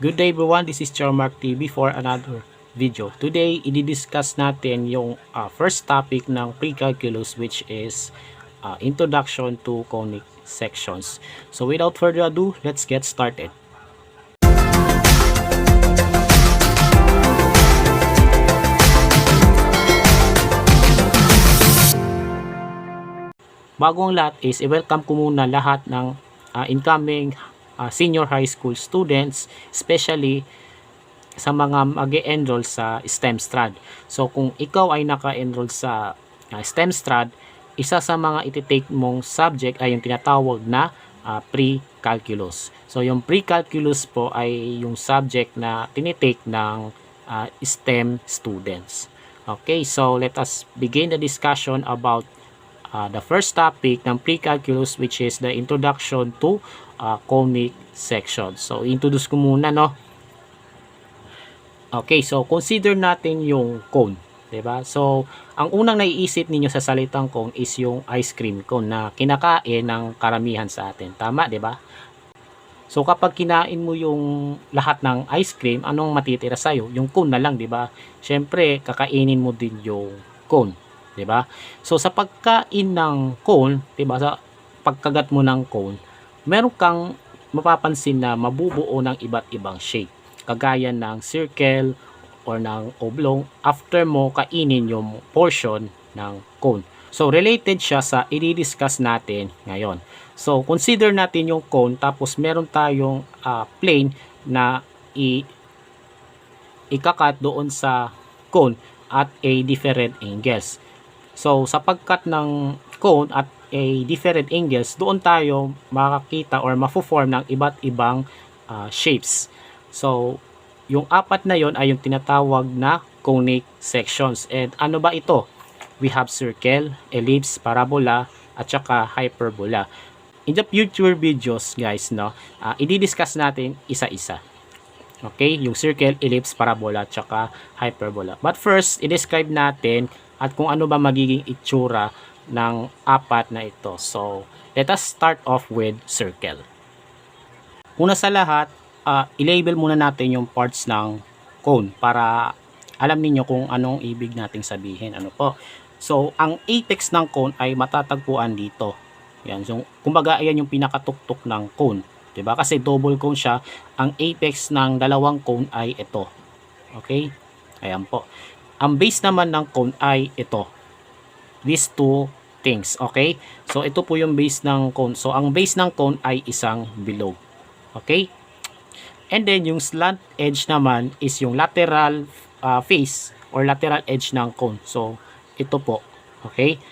Good day everyone, this is Charmark TV for another video. Today, i-discuss natin yung first topic ng pre-calculus, which is introduction to conic sections. So without further ado, let's get started. Bago ang lahat is i-welcome ko muna lahat ng incoming senior high school students, especially sa mga mag-e-enroll sa STEM Strad. So kung ikaw ay naka-enroll sa STEM Strad, isa sa mga iti-take mong subject ay yung tinatawag na pre-calculus. So yung pre-calculus po ay yung subject na tinitake ng STEM students. Okay, so let us begin the discussion about the first topic ng pre-calculus, which is the introduction to conic sections. So introduce ko muna, no? Okay, so consider natin yung cone, 'di ba? So ang unang naiisip ninyo sa salitang cone is yung ice cream cone na kinakain ng karamihan sa atin. Tama, 'di ba? So kapag kinain mo yung lahat ng ice cream, anong matitira sa iyo? Yung cone na lang, 'di ba? Syempre, kakainin mo din yung cone, 'di ba? So sa pagkain ng cone, 'di ba? Sa pagkagat mo ng cone, meron kang mapapansin na mabubuo ng iba't ibang shape, kagaya ng circle or ng oblong after mo kainin yung portion ng cone. So related siya sa i-discuss natin ngayon. So consider natin yung cone, tapos meron tayong plane na ikakat doon sa cone at a different angles. So sa pagkat ng cone at a different angles, doon tayo makakita or mafo-form ng iba't ibang shapes. So yung apat na yon ay yung tinatawag na conic sections. And ano ba ito? We have circle, ellipse, parabola, at saka hyperbola. In the future videos, guys, no, i-discuss natin isa-isa. Okay, yung circle, ellipse, parabola, at saka hyperbola. But first, i-describe natin at kung ano ba magiging itsura ng apat na ito. So, let us start off with circle. Una sa lahat, i-label muna natin yung parts ng cone para alam niyo kung anong ibig nating sabihin. Ano po? So, ang apex ng cone ay matatagpuan dito. Yan. So, kumbaga, ayan yung pinakatuktok ng cone. 'Di ba? Kasi double cone siya. Ang apex ng dalawang cone ay ito. Okay? Ayan po. Ang base naman ng cone ay ito. These two things. Okay? So, ito po yung base ng cone. So, ang base ng cone ay isang bilog. Okay? And then, yung slant edge naman is yung lateral face or lateral edge ng cone. So, ito po. Okay?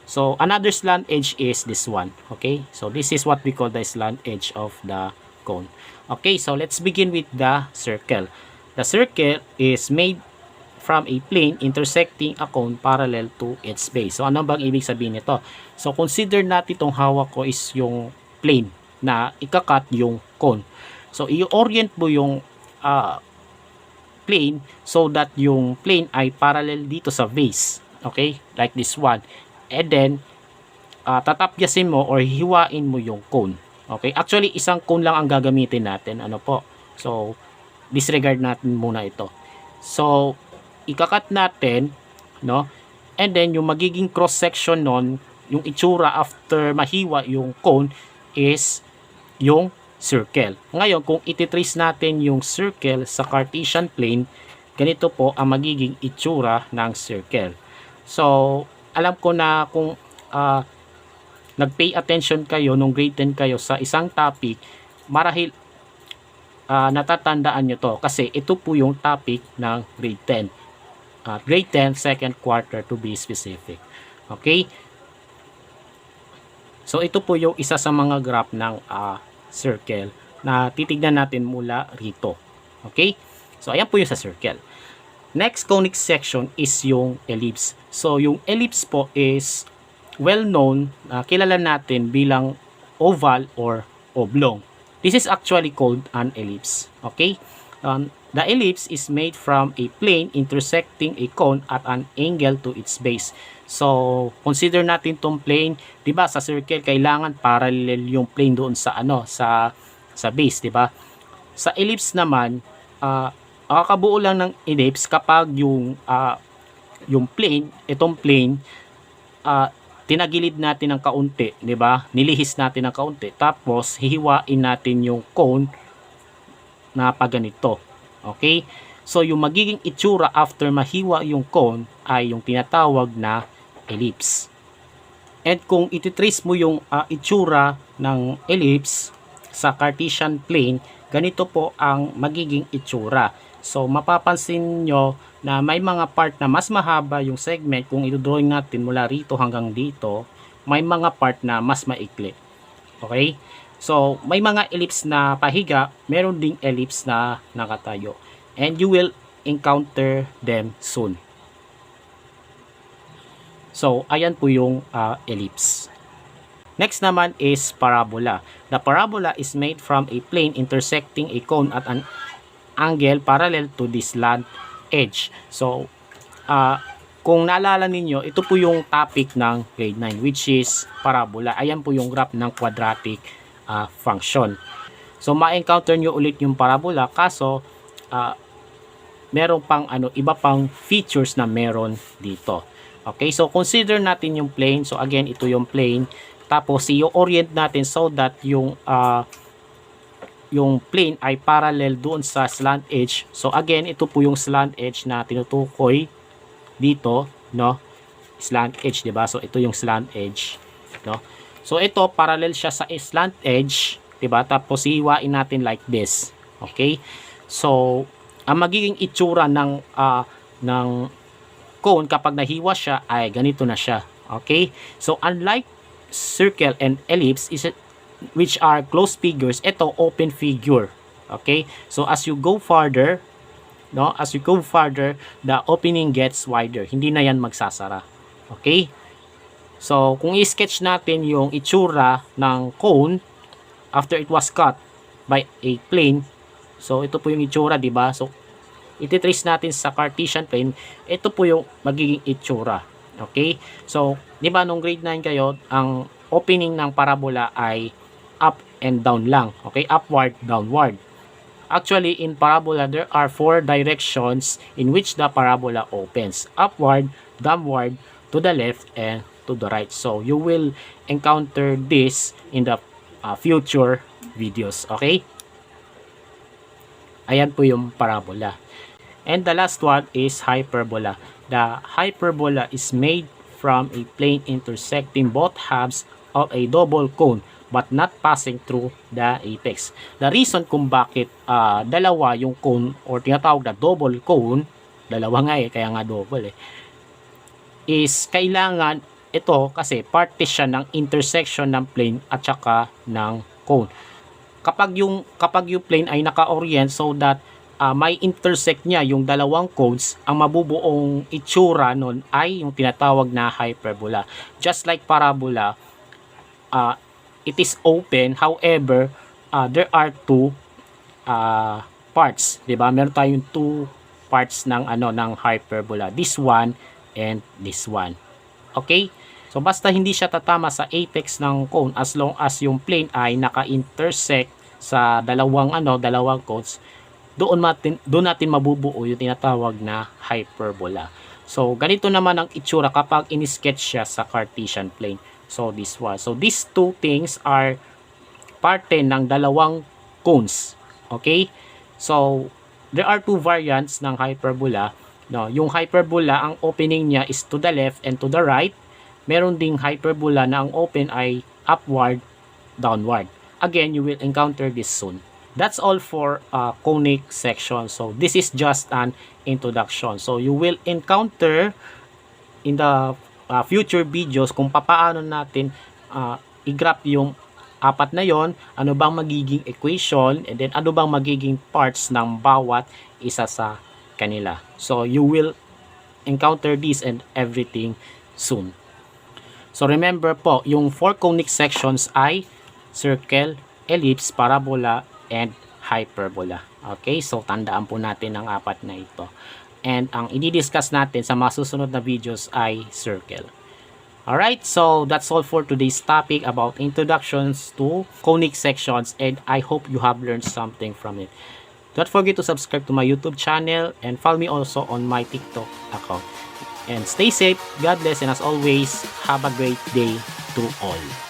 So, another slant edge is this one. Okay? So, this is what we call the slant edge of the cone. Okay, so let's begin with the circle. The circle is made from a plane intersecting a cone parallel to its base. So, ano bang ibig sabihin nito? So, consider natin itong hawak ko is yung plane na ikakat yung cone. So, i-orient mo yung plane so that yung plane ay parallel dito sa base. Okay? Like this one. And then, tatapyasin mo or hiwain mo yung cone. Okay? Actually, isang cone lang ang gagamitin natin. Ano po? So, disregard natin muna ito. So, ikakat natin, no? And then, yung magiging cross-section nun, yung itsura after mahiwa yung cone is yung circle. Ngayon, kung ititrace natin yung circle sa Cartesian plane, ganito po ang magiging itsura ng circle. So, alam ko na kung nag-pay attention kayo nung grade 10 kayo sa isang topic, marahil natatandaan nyo to kasi ito po yung topic ng grade 10. Grade 10, second quarter to be specific. Okay? So, ito po yung isa sa mga graph ng circle na titignan natin mula rito. Okay? So, ayan po yung sa circle. Next conic section is yung ellipse. So, yung ellipse po is well known, kilala natin bilang oval or oblong. This is actually called an ellipse. Okay? The ellipse is made from a plane intersecting a cone at an angle to its base. So, consider natin tong plane, 'di ba? Sa circle kailangan parallel yung plane doon sa sa base, 'di ba? Sa ellipse naman, makakabuo lang ng ellipse kapag yung plane, itong plane, tinagilid natin ng kaunti, 'di ba? Nilihis natin ng kaunti. Tapos hihiwain natin yung cone na paganito. Okay? So yung magiging itsura after mahiwa yung cone ay yung tinatawag na ellipse. And kung ititrace mo yung itsura ng ellipse sa Cartesian plane, ganito po ang magiging itsura. So mapapansin nyo na may mga part na mas mahaba yung segment. Kung i-drawing natin mula rito hanggang dito, may mga part na mas maikli. Okay? So may mga ellipse na pahiga, meron ding ellipse na nakatayo. And you will encounter them soon. So ayan po yung ellipse. Next naman is parabola. The parabola is made from a plane intersecting a cone at an angle parallel to the slant edge. So, kung naalala ninyo, ito po yung topic ng grade 9, which is parabola. Ayan po yung graph ng quadratic function. So, ma-encounter nyo ulit yung parabola, kaso, meron pang iba pang features na meron dito. Okay, so consider natin yung plane. So, again, ito yung plane. Tapos, i-orient natin so that yung plane ay parallel doon sa slant edge. So again, ito po yung slant edge na tinutukoy dito, no? Slant edge, 'di ba? So ito yung slant edge, no? So ito parallel siya sa slant edge, 'di ba? Tapos hihiwain natin like this. Okay? So ang magiging itsura ng cone kapag nahiwa siya ay ganito na siya. Okay? So unlike circle and ellipse, which are closed figures, ito open figure. Okay, so as you go farther, the opening gets wider, hindi na yan magsasara. Okay, so kung i-sketch natin yung itsura ng cone after it was cut by a plane, so ito po yung itsura, di ba? So ititrace natin sa Cartesian plane, ito po yung magiging itsura. Okay, so di ba nung grade 9 kayo, ang opening ng parabola ay up and down lang. Okay, upward, downward. Actually, in parabola, there are 4 directions in which the parabola opens. Upward, downward, to the left, and to the right. So, you will encounter this in the future videos. Okay? Ayan po yung parabola. And the last one is hyperbola. The hyperbola is made from a plane intersecting both halves of a double cone but not passing through the apex. The reason kung bakit dalawa yung cone or tinatawag na double cone, dalawa nga kaya nga double is kailangan ito kasi parte siya ng intersection ng plane at saka ng cone. Kapag yung plane ay naka-orient so that may intersect niya yung dalawang cones, ang mabubuong itsura nun ay yung tinatawag na hyperbola. Just like parabola, it is open, however, there are 2 parts, 'di ba? Meron tayong 2 parts ng ng hyperbola. This one and this one. Okay? So basta hindi siya tatama sa apex ng cone as long as yung plane ay naka-intersect sa dalawang cones, doon natin mabubuo yung tinatawag na hyperbola. So ganito naman ang itsura kapag in-sketch siya sa Cartesian plane. So this one. So these 2 things are parte ng dalawang cones. Okay? So there are 2 variants ng hyperbola. No, yung hyperbola, ang opening niya is to the left and to the right. Meron ding hyperbola na ang open ay upward, downward. Again, you will encounter this soon. That's all for conic section. So this is just an introduction. So you will encounter in the future videos kung paano natin i-graph yung 4 na yon, ano bang magiging equation, and then ano bang magiging parts ng bawat isa sa kanila. So you will encounter this and everything soon. So remember po, yung 4 conic sections ay circle, ellipse, parabola, and hyperbola. Okay, so tandaan po natin ang 4 na ito. And ang i-discuss natin sa mga susunod na videos ay circle. Alright, so that's all for today's topic about introductions to conic sections, and I hope you have learned something from it. Don't forget to subscribe to my YouTube channel and follow me also on my TikTok account. And stay safe, God bless, and as always, have a great day to all.